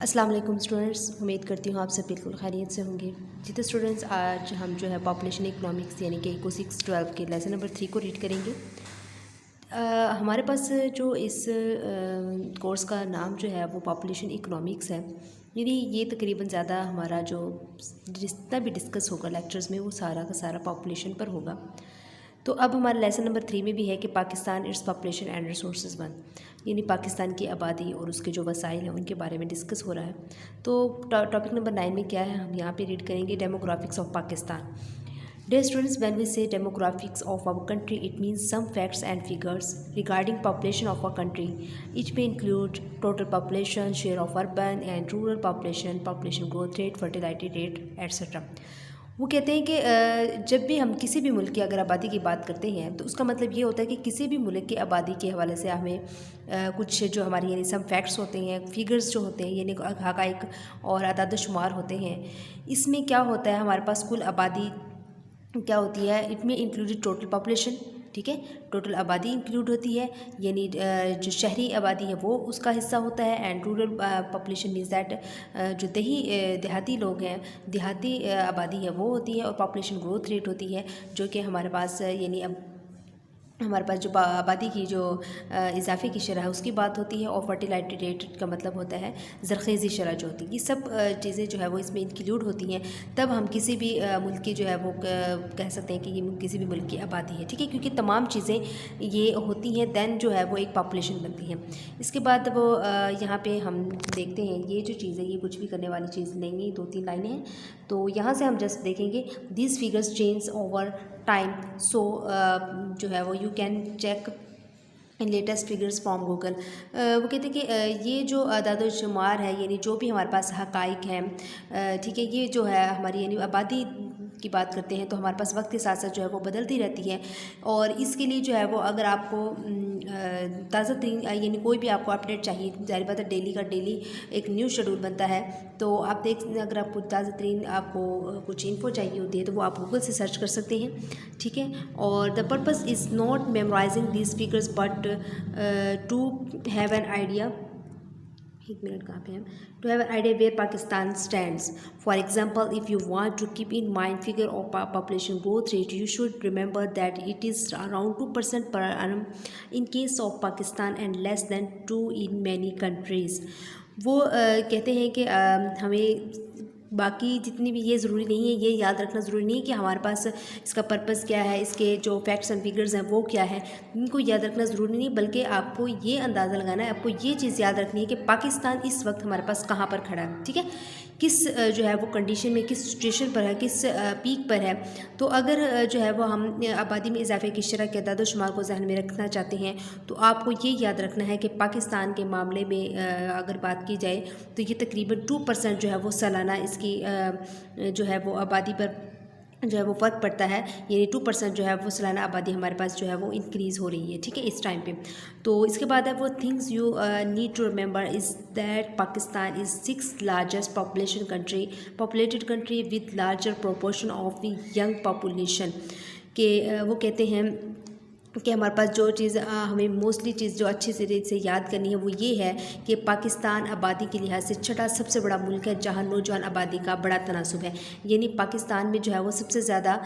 अस्सलाम वालेकुम स्टूडेंट्स, उम्मीद करती हूँ आप सब बिल्कुल खैरियत से होंगे। जी तो स्टूडेंट्स, आज हम जो है पॉपुलेशन इकोनॉमिक्स यानी कि इको 612 के लेसन नंबर 3 को रीड करेंगे। हमारे पास जो इस कोर्स का नाम जो है वो पॉपुलेशन इकोनॉमिक्स है। यानी ये तकरीबन ज़्यादा हमारा जो जितना भी डिस्कस होगा लेक्चर्स में वो सारा का सारा पॉपुलेशन पर होगा। तो अब हमारा लेसन नंबर 3 में भी है कि Pakistan its population and resources one, यानी पाकिस्तान की आबादी और उसके जो वसाइल हैं उनके बारे में डिस्कस हो रहा है। तो टॉपिक नंबर 9 में क्या है, हम यहाँ पे रीड करेंगे demographics of Pakistan. Dear students, when we say demographics of our country, it means some facts and figures regarding population of our country. Each may include total population, share of urban and rural population, population growth rate, fertility rate, etc. वो कहते हैं कि जब भी हम किसी भी मुल्क की अगर आबादी की बात करते हैं तो उसका मतलब ये होता है कि किसी भी मुल्क की आबादी के हवाले से हमें कुछ जो हमारी यानी सम फैक्ट्स होते हैं, फिगर्स जो होते हैं यानी हक़ाइक़ और अदाद शुमार होते हैं। इसमें क्या होता है, हमारे पास कुल आबादी क्या होती है, इट में इंक्लूडेड टोटल पॉपुलेशन, ठीक है, टोटल आबादी इंक्लूड होती है, यानी जो शहरी आबादी है वो उसका हिस्सा होता है। And rural population means that जो देहाती लोग हैं, देहाती आबादी है वो होती है। और पॉपुलेशन ग्रोथ रेट होती है जो कि हमारे पास यानी अब हमारे पास जो आबादी की जो इजाफे की शरह है उसकी बात होती है। और फर्टिलिटी रेट का मतलब होता है ज़रख़ेज़ी शरह जो होती है। ये सब चीज़ें जो है वो इसमें इंक्लूड होती हैं, तब हम किसी भी मुल्क की जो है वो कह सकते हैं कि ये किसी भी मुल्क की आबादी है, ठीक है, क्योंकि तमाम चीज़ें ये होती हैं दैन जो है वो एक पॉपुलेशन बनती है। इसके बाद वो यहाँ पे हम देखते हैं ये जो चीज़ है ये कुछ भी करने वाली चीज़ नहीं है, 2-3 लाइनें हैं। तो यहाँ से हम जस्ट देखेंगे these figures change over time. So जो है वो you can check in latest figures from Google. वो कहते हैं कि ये जो अदाद शुमार है यानी जो भी हमारे पास हक़ाइक़ हैं, ठीक है, ये जो है हमारी यानी आबादी की बात करते हैं तो हमारे पास वक्त के साथ साथ जो है वो बदलती रहती है। और इसके लिए जो है वो अगर आपको ताज़ा तरीन यानी कोई भी आपको अपडेट चाहिए, ज़ाहिर बात है डेली का डेली एक न्यू शेड्यूल बनता है, तो आप देख अगर आपको ताज़ा तरीन आपको कुछ इन्फो चाहिए होती है तो वो आप गूगल से सर्च कर सकते हैं, ठीक है। और the purpose is not memorising these figures but to have an idea, एक मिनट कहाँ पे हैं, to have an idea where Pakistan stands. For example, if you want to keep in mind figure of population growth rate, you should remember that it is around 2% per annum in case of Pakistan and less than 2 in many countries. वो कहते हैं कि हमें बाकी जितनी भी ये ज़रूरी नहीं है, ये याद रखना ज़रूरी नहीं है कि हमारे पास इसका पर्पस क्या है, इसके जो फैक्ट्स एंड फिगर्स हैं वो क्या है, इनको याद रखना ज़रूरी नहीं, बल्कि आपको ये अंदाज़ा लगाना है, आपको ये चीज़ याद रखनी है कि पाकिस्तान इस वक्त हमारे पास कहाँ पर खड़ा है, ठीक है, किस जो है वो कंडीशन में, किस सिचुएशन पर है, किस पीक पर है। तो अगर जो है वो हम आबादी में इजाफे की शरह के अदाद शुमार को जहन में रखना चाहते हैं तो आपको ये याद रखना है कि पाकिस्तान के मामले में अगर बात की जाए तो ये तकरीबन 2% जो है वो सालाना इसकी जो है वो आबादी पर जो है वो फ़र्क पड़ता है, यानी 2% जो है वो सालाना आबादी हमारे पास जो है वो इंक्रीज़ हो रही है, ठीक है, इस टाइम पे। तो इसके बाद है वो things you need to remember is that Pakistan is 6th largest populated country with larger proportion of the young population. के वो कहते हैं कि हमारे पास जो चीज़ हमें मोस्टली चीज़ जो अच्छी से याद करनी है वो ये है कि पाकिस्तान आबादी के लिहाज से छठा सबसे बड़ा मुल्क है जहाँ नौजवान आबादी का बड़ा तनासुब है, यानी पाकिस्तान में जो है वो सबसे ज़्यादा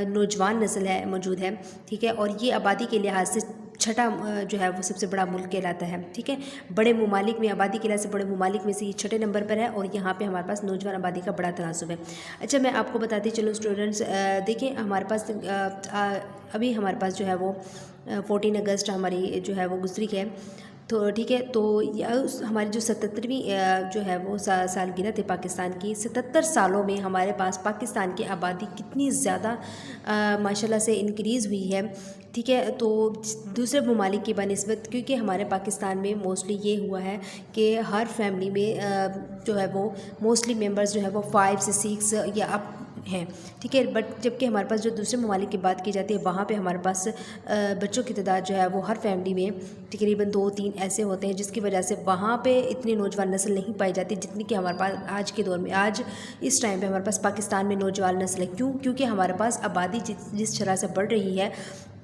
नौजवान नस्ल है मौजूद है, ठीक है। और ये आबादी के लिहाज से छठा जो है वो सबसे बड़ा मुल्क कहलाता है, ठीक है। बड़े ममालिक में आबादी के लिहाज से बड़े ममालिक में से ये छठे नंबर पर है और यहाँ पे हमारे पास नौजवान आबादी का बड़ा तनासुब है। अच्छा, मैं आपको बताती चलो स्टूडेंट्स, देखिए हमारे पास अभी हमारे पास जो है वो 14 अगस्त हमारी जो है वो गुजरी है, तो ठीक है। तो हमारी जो 77वीं जो है वो सालगिरह थे पाकिस्तान की, 77 सालों में हमारे पास पाकिस्तान की आबादी कितनी ज़्यादा माशाल्लाह से इंक्रीज़ हुई है, ठीक है। तो दूसरे ममालिक की बनिस्बत, क्योंकि हमारे पाकिस्तान में मोस्टली ये हुआ है कि हर फैमिली में जो है वो मोस्टली मेंबर्स जो है वो 5 से 6 या अप हैं, ठीक है। बट जबकि हमारे पास जो दूसरे ममालिक की बात की जाती है वहाँ पे हमारे पास बच्चों की तादाद जो है वो हर फैमिली में तकरीबन 2-3 ऐसे होते हैं, जिसकी वजह से वहाँ पे इतनी नौजवान नस्ल नहीं पाई जाती जितनी कि हमारे पास आज के दौर में, आज इस टाइम पे हमारे पास पाकिस्तान में नौजवान नस्ल है। क्यों? क्योंकि हमारे पास आबादी जिस शरह से बढ़ रही है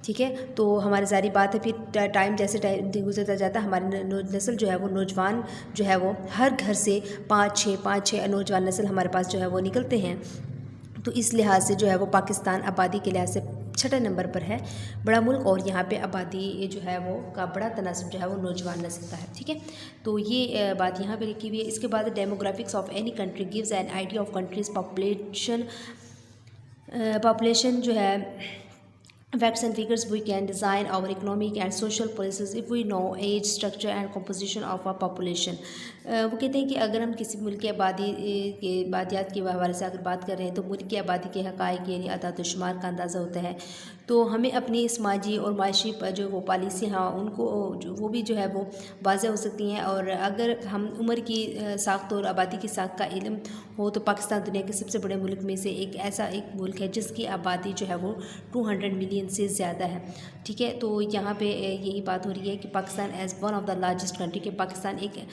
ठीक है। तो हमारी सारी बात है, फिर टाइम जैसे टाइम गुजरता जाता है हमारी नस्ल जो है वो नौजवान जो है वो हर घर से पाँच छः नौजवान नस्ल हमारे पास जो है वो निकलते हैं। तो इस लिहाज से जो है वो पाकिस्तान आबादी के लिहाज से छठे नंबर पर है, बड़ा मुल्क, और यहाँ पे आबादी जो है वो का बड़ा तनासब जो है वो नौजवान नस्ल का है। ठीक है, तो ये बात यहाँ पे लिखी हुई है। इसके बाद demographics of any country gives an idea of countries population जो है facts and figures. We can design our economic and social policies if we know age, structure and composition of our population. वो कहते हैं कि अगर हम किसी मुल्क की आबादी के बादियात के हवाले से अगर बात कर रहे हैं तो मुल्क की आबादी के हक़ाइक़ यानी अदाद शुमार का अंदाज़ा होता है। तो हमें अपनी समाजी और माशी जो वो पॉलिसी हैं उनको वो भी जो है वो वाज़ेह हो सकती हैं। और अगर हम उम्र की साख्त और आबादी की साख्त का इल्म हो तो पाकिस्तान दुनिया के सबसे बड़े मुल्क में से एक मुल्क है जिसकी आबादी जो है वो 200 मिलियन से ज़्यादा है। ठीक है, तो यहाँ पे यही बात हो रही है कि Pakistan as one of the largest country के पाकिस्तान एक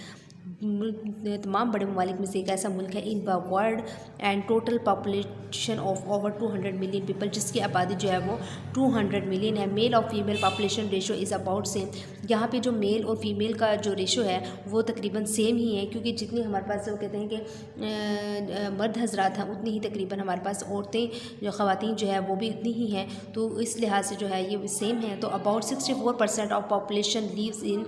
तमाम बड़े ममालिक में से एक ऐसा मुल्क है इन the world and total population of over 200 million people, जिसकी आबादी जो है वो 200 मिलियन है। मेल और female population ratio is about same. यहाँ पे जो मेल और फीमेल का जो रेशो है वो तकरीबन सेम ही है, क्योंकि जितनी हमारे पास वो कहते हैं कि मर्द हजरात हैं उतनी ही तकरीबन हमारे पास औरतें जो ख़वातीन जो है वो भी उतनी ही हैं। तो इस लिहाज से जो है ये सेम है। तो about 64% of population leaves in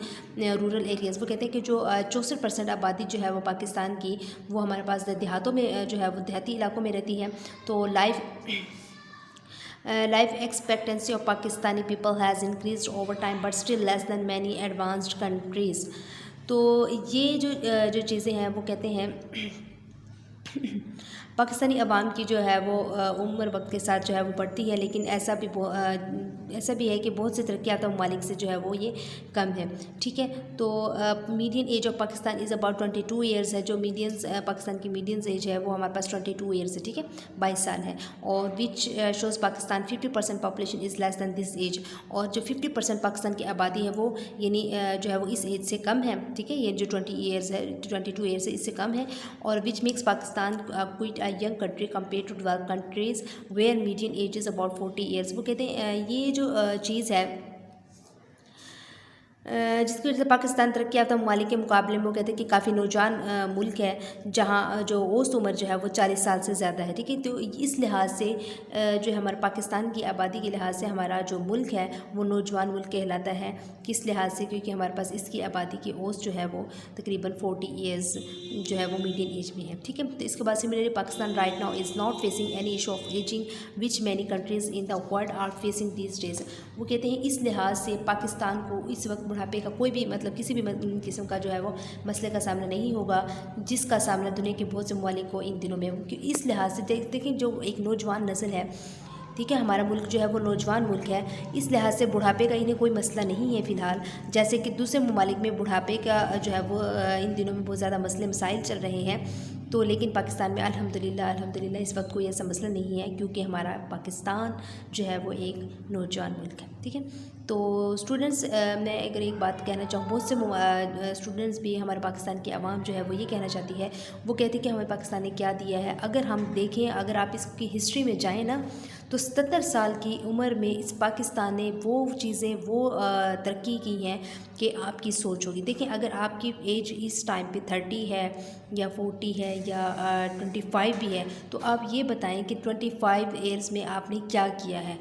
rural areas. वो कहते हैं कि जो 64% आबादी जो है वो पाकिस्तान की वो हमारे पास देहातों में जो है वो देहाती इलाकों में रहती है। तो life expectancy of Pakistani people has increased over time but still less than many advanced countries. तो ये जो चीज़ें हैं वो कहते हैं पाकिस्तानी अवाम की जो है वो उम्र वक्त के साथ जो है वो बढ़ती है, लेकिन ऐसा भी है कि बहुत से तरक्याता ममालिक से जो है वो ये कम है। ठीक है, तो median age of Pakistan is about 22 years है। जो पाकिस्तान की मीडियन एज है वो हमारे पास 22 ईयर्स है। ठीक है, 22 साल है। और which shows Pakistan 50% population is less than this age. और जो 50% पाकिस्तान की आबादी है वो यानी जो है वो इस एज से कम है। ठीक है, ये जो 22 ईयर्स है इससे कम है। और which makes Pakistan quite young country compare to develop countries where median age is about 40 years. वो कहते हैं ये जो चीज़ है जिसकी वजह से पाकिस्तान तरक्की याफ्ता ममालिक के मुकाबले में वो कहते हैं कि काफ़ी नौजवान मुल्क है, जहाँ जो औसत उम्र जो है वो 40 साल से ज़्यादा है। ठीक है, तो इस लिहाज से जो है हमारे पाकिस्तान की आबादी के लिहाज से हमारा जो मुल्क है वो नौजवान मुल्क कहलाता है। किस लिहाज से? क्योंकि हमारे पास इसकी आबादी की औसत जो है वो तकरीबन 40 ईयर्स जो है वो मीडियन एज में है। ठीक है, तो इसके बाद similarly Pakistan right now is not facing any issue of ageing which many countries in the world are facing these days. वो कहते हैं इस लिहाज से पाकिस्तान को इस वक्त बुढ़ापे का कोई भी किसी भी किस्म का जो है वो मसले का सामना नहीं होगा, जिसका सामना दुनिया के बहुत से ममालिक को इन दिनों में। इस लिहाज से देखें जो एक नौजवान नस्ल है, ठीक है, हमारा मुल्क जो है वो नौजवान मुल्क है, इस लिहाज से बुढ़ापे का इन्हें कोई मसला नहीं है फ़िलहाल। जैसे कि दूसरे ममालिक में बुढ़ापे का जो है वो इन दिनों में बहुत ज़्यादा मसले मसाइल चल रहे हैं, तो लेकिन पाकिस्तान में अल्हम्दुलिल्लाह इस वक्त कोई ऐसा मसला नहीं है, क्योंकि हमारा पाकिस्तान जो है वो एक नौजवान मुल्क है। ठीक है, तो स्टूडेंट्स मैं अगर एक बात कहना चाहूँ, बहुत से स्टूडेंट्स भी हमारे पाकिस्तान की आवाम जो है वो ये कहना चाहती है, वो कहती है कि हमें पाकिस्तान ने क्या दिया है। अगर हम देखें, अगर आप इसकी हिस्ट्री में जाएँ ना, तो 77 साल की उम्र में इस पाकिस्तान ने वो चीज़ें वो तरक्की की हैं कि आपकी सोच होगी। देखें, अगर आपकी एज इस टाइम पे 30 है या 40 है या 25 भी है, तो आप ये बताएं कि 25 ईयर्स में आपने क्या किया है।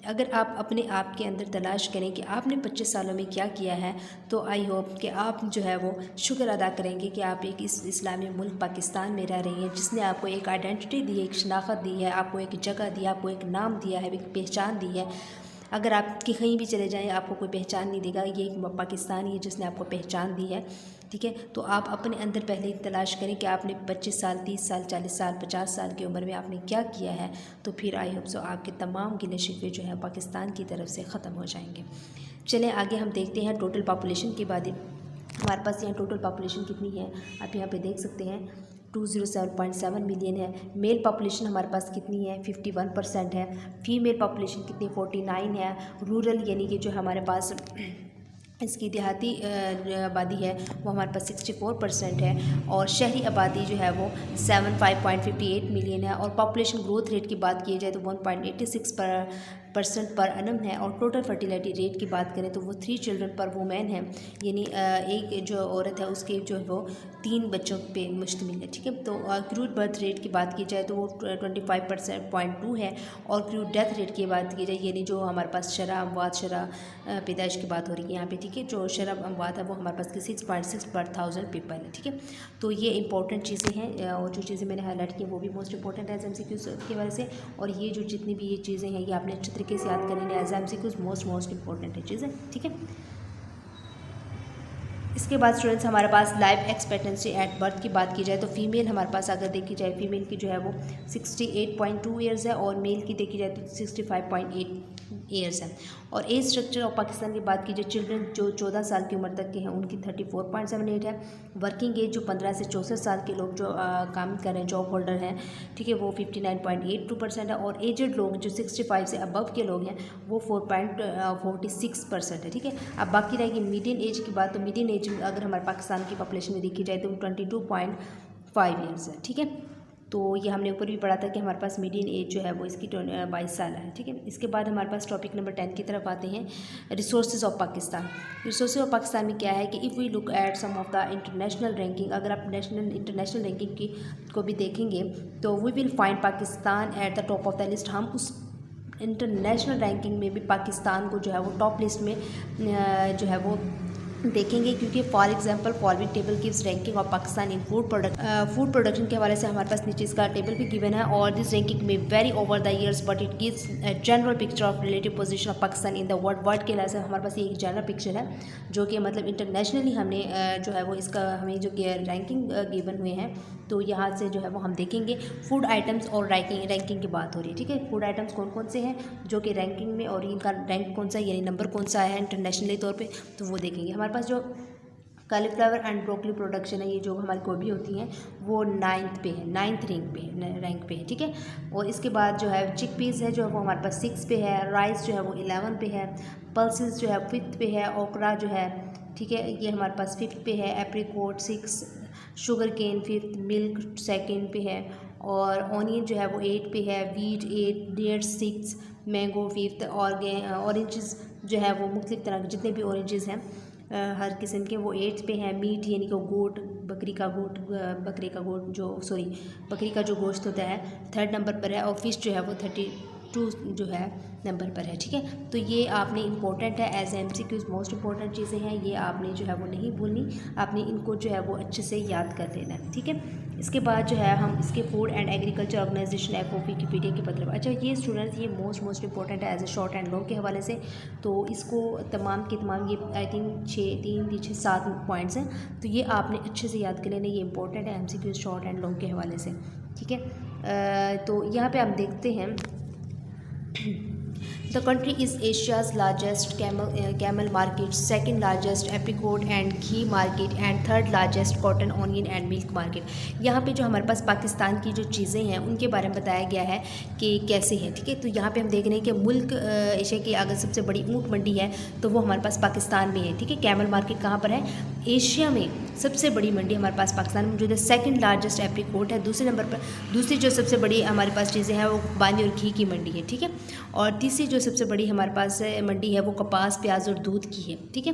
अगर आप अपने आप के अंदर तलाश करें कि आपने 25 सालों में क्या किया है, तो आई होप कि आप जो है वो शुक्र अदा करेंगे कि आप एक इस इस्लामी मुल्क पाकिस्तान में रह रही हैं, जिसने आपको एक आइडेंटिटी दी है, एक शनाख्त दी है, आपको एक जगह दी है, आपको एक नाम दिया है, एक पहचान दी है। अगर आप कहीं भी चले जाएं आपको कोई पहचान नहीं देगा, ये एक पाकिस्तान ही है जिसने आपको पहचान दी है। ठीक है, तो आप अपने अंदर पहले तलाश करें कि आपने 25 साल, 30 साल, 40 साल, 50 साल की उम्र में आपने क्या किया है, तो फिर आई होप सो आपके तमाम गिले शिकवे जो है पाकिस्तान की तरफ से ख़त्म हो जाएंगे। चलें आगे हम देखते हैं टोटल पॉपुलेशन की बात। हमारे पास यहाँ टोटल पॉपुलेशन कितनी है आप यहाँ पे देख सकते हैं, 207.7 मिलियन है। मेल पॉपुलेशन हमारे पास कितनी है, 51% है। फीमेल पॉपुलेशन कितनी, 49 है। रूरल यानी कि जो हमारे पास इसकी देहाती आबादी है वो हमारे पास 64% है। और शहरी आबादी जो है वो 75.58 मिलियन है। और पॉपुलेशन ग्रोथ रेट की बात की जाए तो 1.86 % पर annum है। और टोटल फर्टिलिटी रेट की बात करें तो वो 3 चिल्ड्रन पर वुमेन है, यानी एक जो औरत है उसके जो है वो 3 बच्चों पे मुश्तमिल है, ठीक है। तो क्रूड बर्थ रेट की बात की जाए तो वो 25.2 है। और क्रूड डेथ रेट की बात की जाए, यानी जो हमारे पास शरह अमवात, शरह पैदाइश की बात हो रही है यहाँ पे, ठीक है। जो शरह अमवात है वो हमारे पास 6.6 पर 1000 पीपल है, ठीक है। तो ये इंपॉर्टेंट चीज़ें हैं, और जो चीज़ें मैंने हाईलाइट की वो भी मोस्ट इंपॉर्टेंट है MCQs की वजह से। और ये जो जितनी भी ये चीज़ें हैं ये आपने अच्छे तरीके से याद करनी है, MCQs मोस्ट इंपॉर्टेंट है चीज़ें, ठीक है। इसके बाद स्टूडेंट्स हमारे पास लाइफ एक्सपेक्टेंसी एट बर्थ की बात की जाए तो फीमेल हमारे पास अगर देखी जाए, फीमेल की जो है वो 68.2 ईयर्स है, और मेल की देखी जाए तो 65.8 ईयर्स है। और एज स्ट्रक्चर ऑफ पाकिस्तान की बात की जाए, चिल्ड्रन जो 14 साल की उम्र तक के हैं उनकी 34.78 है। वर्किंग एज जो 15 से 64 साल के लोग जो काम कर रहे हैं, जॉब होल्डर हैं, ठीक है, वो 59.82% है। और एजड लोग जो 65 से अबव के लोग हैं वो 4.46% है, ठीक है। अब बाकी रहेगी मीडियन एज की बात, तो मीडियन एज अगर हमारे पाकिस्तान की पॉपुलेशन में देखी जाए तो 22.5 ईयर्स है, ठीक है। तो ये हमने ऊपर भी पढ़ा था कि हमारे पास मीडियन एज जो है वो इसकी 22 साल है, ठीक है। इसके बाद हमारे पास टॉपिक नंबर 10 की तरफ आते हैं, resources of Pakistan. Resources of Pakistan में क्या है कि if we look at some of the international ranking, अगर आप इंटरनेशनल रैंकिंग की को भी देखेंगे तो we will find Pakistan at the top of the list. हम उस इंटरनेशनल रैंकिंग में भी पाकिस्तान को जो है वो टॉप लिस्ट में जो है वो देखेंगे, क्योंकि for example following table gives ranking of Pakistan in food production के हवाले से हमारे पास नीचे इसका टेबल भी गिवन है। और दिस रैंकिंग में very over the years but it gives general picture of relative position of Pakistan in the world के लिहाज से हमारे पास ये एक जनरल पिक्चर है, जो कि मतलब इंटरनेशनली हमने जो है वो इसका हमें जो कि रैंकिंग गिवन हुए हैं, तो यहाँ से जो है वो हम देखेंगे। फूड आइटम्स और रैंकिंग की बात हो रही है, ठीक है। फूड आइटम्स कौन कौन से हैं जो कि रैंकिंग में, और इनका रैंक कौन सा है, यानी नंबर कौन सा है इंटरनेशनली तौर पे, तो वो देखेंगे। हमारे पास जो कॉलीफ्लावर एंड ब्रोकली प्रोडक्शन है, ये जो हमारी गोभी होती हैं वो 9th पे है, 9th रैंक पे है, ठीक है। और इसके बाद जो है चिक पीस है जो वो हमारे पास 6 पे है। राइस जो है वो 11 पे है। पल्सेस जो है 5th पे है। ओकरा जो है, ठीक है, ये हमारे पास 5th पे है। Apricot 6, sugar cane 5th, milk 2nd पे है। और ऑनियन जो है वो 8 पे है। Wheat 8, dates 6, mango 5th। और ऑरेंजेस जो है वो मुख्तलिफ तरह के जितने भी ऑरेंजेस हैं हर किस्म के वो 8th पे हैं। मीट यानी कि गोट, बकरी का गोट बकरी का जो गोश्त होता है 3rd नंबर पर है। और फिश जो है वो 32 जो है नंबर पर है, ठीक है। तो ये आपने इंपॉर्टेंट है एज MCQs, मोस्ट इंपॉर्टेंट चीज़ें हैं, ये आपने जो है वो नहीं भूलनी, आपने इनको जो है वो अच्छे से याद कर लेना है, ठीक है। इसके बाद जो है हम इसके food and agriculture organisation FOP Wikipedia की मतलब, अच्छा ये स्टूडेंट्स ये मोस्ट इंपॉर्टेंट है as a short and long के हवाले से। तो इसको तमाम के तमाम ये आई थिंक 7 पॉइंट्स हैं, तो ये आपने अच्छे से याद कर लेना, ये इंपॉर्टेंट है MCQs शॉर्ट एंड लॉन्ग के हवाले से, ठीक है। तो यहाँ पे हम देखते हैं The country is Asia's largest camel market, second largest apricot and ghee market and third largest cotton, onion and milk market। यहाँ पे जो हमारे पास पाकिस्तान की जो चीज़ें हैं उनके बारे में बताया गया है कि कैसे है, ठीक है। तो यहाँ पे हम देख रहे हैं कि मुल्क एशिया की अगर सबसे बड़ी ऊँट मंडी है तो वो हमारे पास पाकिस्तान में है, ठीक है। कैमल मार्केट कहाँ पर है? एशिया में सबसे बड़ी मंडी हमारे पास पाकिस्तान में मौजूद है। सेकंड लार्जेस्ट एप्रिकॉट है, दूसरे नंबर पर दूसरी जो सबसे बड़ी हमारे पास चीज़ें हैं वो बानी और घी की मंडी है, ठीक है। और तीसरी जो सबसे बड़ी हमारे पास मंडी है वो कपास, प्याज और दूध की है, ठीक है।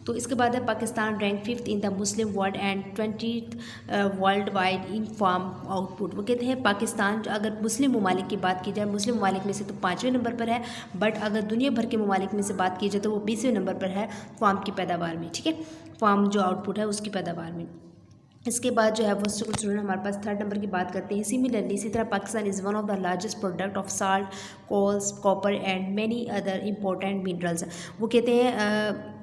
तो इसके बाद है Pakistan rank 5th in the Muslim world and 20th worldwide in farm output. वो कहते हैं पाकिस्तान अगर मुस्लिम ममालिक की बात की जाए, मुस्लिम ममालिक में से तो 5वें नंबर पर है, बट अगर दुनिया भर के ममालिक में से बात की जाए तो वो 20वें नंबर पर है फार्म की पैदावार में, ठीक है। फार्म जो आउटपुट है उसकी पैदावार में। इसके बाद जो है वो स्टूडेंट हमारे पास 3rd नंबर की बात करते हैं। सिमिलरली इसी तरह Pakistan is one of the largest product of salt, coals, copper and many other important minerals. वो कहते हैं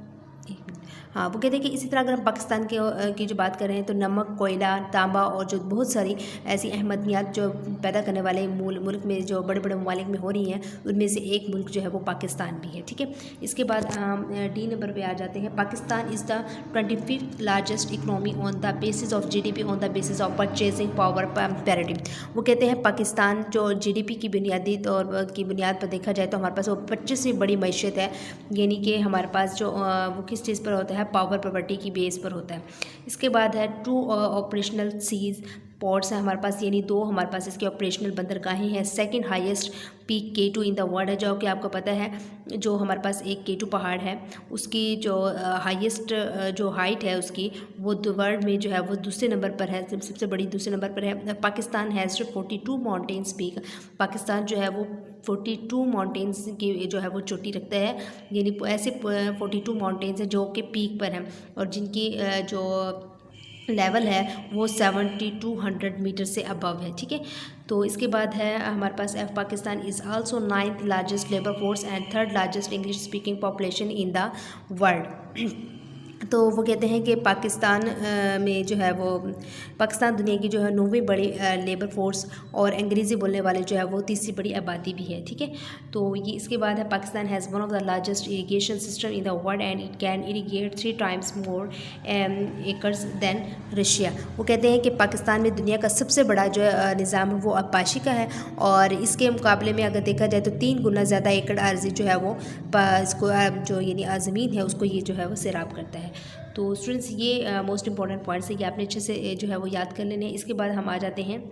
हाँ, वो कहते हैं कि इसी तरह अगर हम पाकिस्तान की जो बात कर रहे हैं तो नमक, कोयला, तांबा और जो बहुत सारी ऐसी अहमियत जो पैदा करने वाले मुल्क में जो बड़े बड़े ममालिक में हो रही हैं उनमें से एक मुल्क जो है वो पाकिस्तान भी है, ठीक है। इसके बाद हम D नंबर पे आ जाते हैं। Pakistan is the 25th largest economy on the basis of GDP on the basis of purchasing power parity. वो कहते हैं पाकिस्तान जो GDP की बुनियादी तौर की बुनियाद पर देखा जाए तो हमारे पास वो 25वीं बड़ी मैशियत है, यानी कि हमारे पास जो वो किस चीज़ पर होता है, पावर प्रॉपर्टी की बेस पर होता है। इसके बाद है 2 ऑपरेशनल सीज पोर्ट्स हैं हमारे पास, यानी 2 हमारे पास इसके ऑपरेशनल बंदरगाहें हैं। Second highest peak K2 in the world है, जो कि आपको पता है जो हमारे पास एक K2 पहाड़ है उसकी जो हाईएस्ट जो हाइट है उसकी वो वर्ल्ड में जो है वो दूसरे नंबर पर है, सबसे बड़ी दूसरे नंबर पर है। Pakistan has 42 mountains peak, Pakistan जो है वो 42 माउंटेन्स की जो है वो चोटी रखता है, यानी ऐसे 42 माउंटेन्स हैं जो कि पीक पर हैं और जिनकी जो लेवल है वो 7200 मीटर से अबव है। ठीक है, तो इसके बाद है हमारे पास Pakistan is also 9th largest labour force and 3rd largest English speaking population in the world. तो वो कहते हैं कि पाकिस्तान में जो है वो पाकिस्तान दुनिया की जो है 9वीं बड़ी लेबर फोर्स और अंग्रेज़ी बोलने वाले जो है वो 3री बड़ी आबादी भी है। ठीक है, तो ये इसके बाद है Pakistan has one of the largest irrigation system in the world and it can irrigate 3 times more acres than Russia. वो कहते हैं कि पाकिस्तान में दुनिया का सबसे बड़ा जो निज़ाम है वो आबाशी का है और इसके मुकाबले में अगर देखा जाए तो 3 गुना ज़्यादा एकड़ अर्ज़ी जो है वो इसको जो यानी ज़मीन है उसको ये जो है वो सैराब करता है। तो स्टूडेंट्स ये मोस्ट इंपॉर्टेंट पॉइंट्स है, ये आपने अच्छे से जो है वो याद कर लेने। इसके बाद हम आ जाते हैं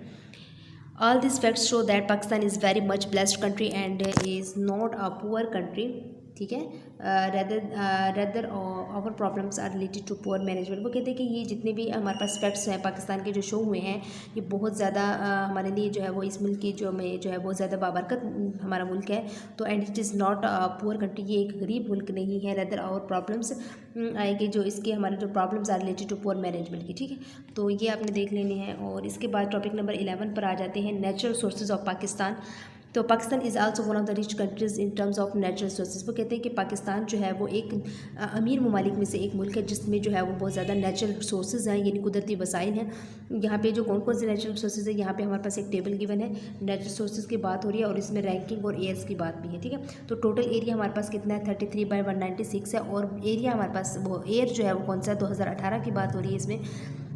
all this facts show that Pakistan is very much blessed country and is not a poor country. ठीक है, rather our problems are related to poor management. वो कहते हैं कि ये जितने भी हमारे पास फैक्ट्स हैं पाकिस्तान के जो शो हुए हैं ये बहुत ज़्यादा हमारे लिए जो है वो इस मुल्क की जो है बहुत ज़्यादा बाबरकत हमारा मुल्क है। तो and it is not a poor country, ये एक गरीब मुल्क नहीं है। रेदर आवर प्रॉब्लम्स आएगी जो इसके हमारे जो problems are related to poor management की। ठीक है, तो ये आपने देख लेने हैं। और इसके बाद टॉपिक नंबर 11 पर आ जाते हैं नेचुरल सोर्सेज ऑफ पाकिस्तान। तो Pakistan is also one of the rich countries in terms of natural sources. वो कहते हैं कि पाकिस्तान जो है वो एक अमीर ममालिक में से एक मुल्क है जिसमें जो है वो बहुत ज़्यादा नेचुरल सोर्सेज हैं, यानी कुदरती वसाइल हैं। यहाँ पे जो कौन कौन से नेचुरल सोर्सेज है यहाँ पे हमारे पास एक टेबल गिवन है, नेचुरल सोर्सेज की बात हो रही है और इसमें रैंकिंग और एयर्स की बात भी है। ठीक है, तो टोटल एरिया हमारे पास कितना है 33/196 है और एरिया हमारे पास वो एयर जो है वो कौन सा 2018 की बात हो रही है इसमें।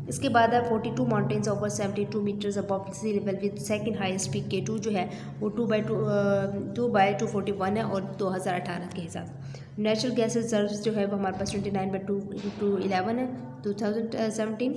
इसके बाद है 42 mountains over 72 metres above sea level with second highest peak K2 जो है वो 2/241 है और 2018 के हिसाब। नेचुरल गैस रिजर्व्स जो है वो हमारे पास 29/211 है 2017।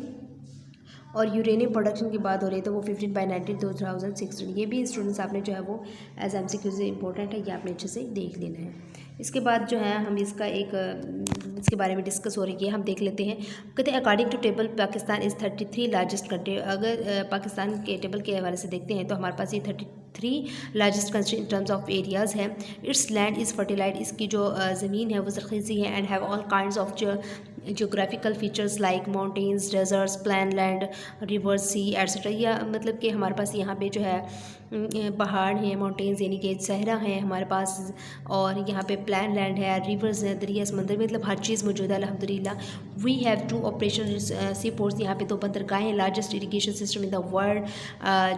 और यूरेनियम प्रोडक्शन की बात हो रही है तो वो 15/19 2016। ये भी स्टूडेंट्स आपने जो है वो एज MCQ से इंपॉर्टेंट है, ये आपने अच्छे से देख लेना है। इसके बाद जो है हम इसके बारे में डिस्कस हो रही है, हम देख लेते हैं। कहते हैं according to table Pakistan is 33 largest country. अगर पाकिस्तान के टेबल के हवाले से देखते हैं तो हमारे पास ये 33 largest country in terms of areas है। इट्स लैंड इज़ फर्टिलाइज, इसकी जो ज़मीन है वो ज़रख़ीज़ी है and have all kinds of geographical features like mountains, deserts, plain land, rivers, sea etcetera. या मतलब कि हमारे पास यहाँ पे जो है पहाड़ हैं, माउंटेन्स यानी कि सहरा हैं हमारे पास, और यहाँ पे प्लान लैंड है, रिवर्स हैं, दरिया समंदर, मतलब हर चीज़ मौजूद है अल्हम्दुलिल्लाह। We have 2 operation sea ports, यहाँ पे 2 बंदरगाहें हैं। Largest irrigation system in the world,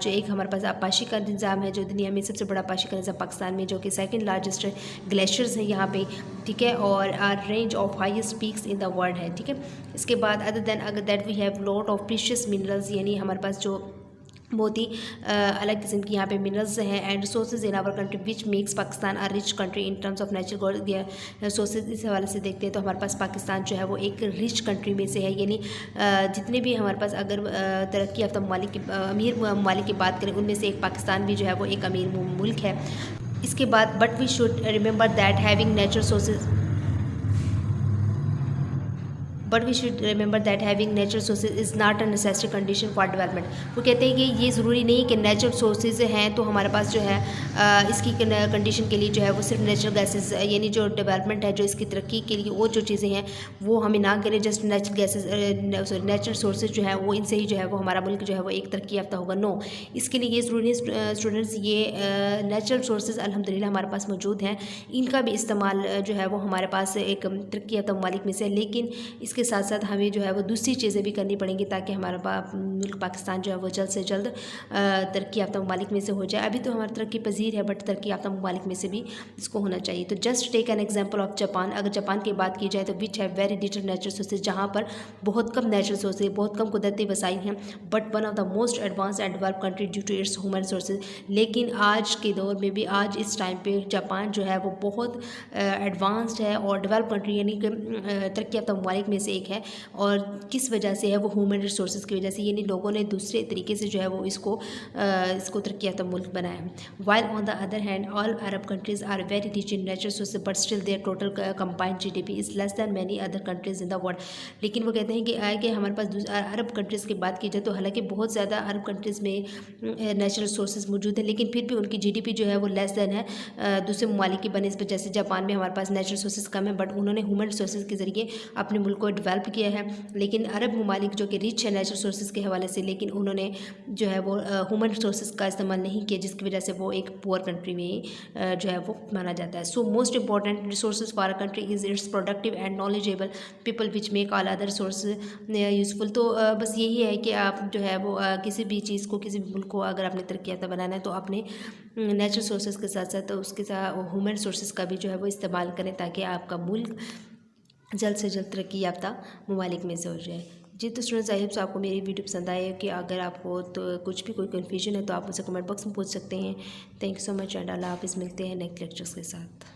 जो एक हमारे पास आपाशी का निज़ाम है जो दुनिया में सबसे बड़ा आपाशी का निज़ाम पाकिस्तान में, जो कि सेकंड लार्जेस्ट ग्लेशियर्स हैं यहाँ पे। ठीक है, और are range of highest peaks in the world है। ठीक है, इसके बाद अगर that we have lot of precious minerals, यानी हमारे पास जो बहुत ही अलग किस्म की यहाँ पे मिनरल्स हैं and resources in our country which makes Pakistan a rich country in terms of natural resources. इस हवाले से देखते हैं तो हमारे पास पाकिस्तान जो है वो एक रिच कंट्री में से है, यानी जितने भी हमारे पास अगर तरक्की याफ्ता ममालिक की अमीर ममालिक की बात करें उनमें से एक पाकिस्तान भी जो है वो एक अमीर मुल्क है। इसके बाद but we should remember that having natural sources but we should remember that having natural sources is not a necessary condition for development. वो कहते हैं कि ये ज़रूरी नहीं कि नेचुरल सोर्सेज हैं तो हमारे पास जो है इसकी कंडीशन के लिए जो है वो सिर्फ नेचुरल गैसेज, यानी जो डेवलपमेंट है जो इसकी तरक्की के लिए और जो चीज़ें हैं वो हमें ना करें, just natural gases natural sources जो है वो इनसे ही जो है वो हमारा मुल्क जो है वो एक तरक्की याफ्ता होगा। नो, इसके लिए ये ज़रूरी है स्टूडेंट्स, ये नेचुरल सोर्सेज अल्हम्दुलिल्लाह हमारे पास मौजूद हैं, इनका भी इस्तेमाल जो है वो हमारे पास एक तरक्की याफ्ता ममालिक में से, लेकिन इसके इसके साथ साथ हमें जो है वो दूसरी चीज़ें भी करनी पड़ेंगी ताकि हमारा मुल्क पाकिस्तान जो है वो जल्द से जल्द तरक्की याफ्ता ममालिक में से हो जाए। अभी तो हमारा तरक्की पजीर है बट तरक्की याफ्ता ममालिक में से भी इसको होना चाहिए। तो just take an example of Japan. अगर जापान की बात की जाए तो विच है वेरी लिटिल नेचुरल सोर्सेज, जहाँ पर बहुत कम नेचुरल सोर्सेज, बहुत कम कुदरती वसाइल हैं, but one of the most advance and develop country due to its human sources. लेकिन आज के दौर में भी, आज इस टाइम पे जापान जो है वो बहुत एडवांस्ड है और डेवलप कंट्री यानी कि तरक्की याफ्ता ममालिक में से एक है। और किस वजह से है? वो ह्यूमन रिसोर्सेज की वजह से, यानी लोगों ने दूसरे तरीके से जो है वो इसको तरक्की याफ्ता मुल्क बनाया है। While on the other hand all Arab countries are very rich in natural sources but still their total combined GDP is less than many other countries in the world. लेकिन वो कहते हैं कि हमारे पास अरब कंट्रीज़ की बात की जाए तो हालांकि बहुत ज़्यादा अरब कंट्रीज़ में नेचुरल सोर्सेज मौजूद है, लेकिन फिर भी उनकी GDP जो है वो लेस दैन है दूसरे ममालिक की बनिस्बत। जैसे जापान में हमारे पास नेचुरल सोर्सेज कम है बट उन्होंने ह्यूमन रिसोर्सेज के ज़रिए अपने मुल्क को डेवलप किया है। लेकिन अरब ममालिक जो कि रिच है नेचुरल सोर्सेज के हवाले से, लेकिन उन्होंने जो है वो ह्यूमन रिसोर्सेज का इस्तेमाल नहीं किया, जिसकी वजह से वो एक पुअर कंट्री में जो है वो माना जाता है। So most important resources for a country is it's productive and knowledgeable people which make all other source useful. तो बस यही है कि आप जो है वो किसी भी चीज़ को, किसी भी मुल्क को अगर आपने तरक्की याफ्ता बनाना है तो अपने नेचुरल सोर्सेज के साथ साथ उसके साथ ह्यूमन सोर्सेज का भी जो है वो इस्तेमाल करें ताकि आपका मुल्क जल्द से जल्द तरक्की याफ्ता ममालिक में से हो जाए। जी तो स्टूडेंट्स, आई होप सो आपको मेरी वीडियो पसंद आए कि अगर आपको तो कुछ भी कोई कन्फ्यूजन है तो आप मुझसे कमेंट बॉक्स में पूछ सकते हैं। Thank you so much and अल्लाह हाफिज़। मिलते हैं नेक्स्ट लेक्चर्स के साथ।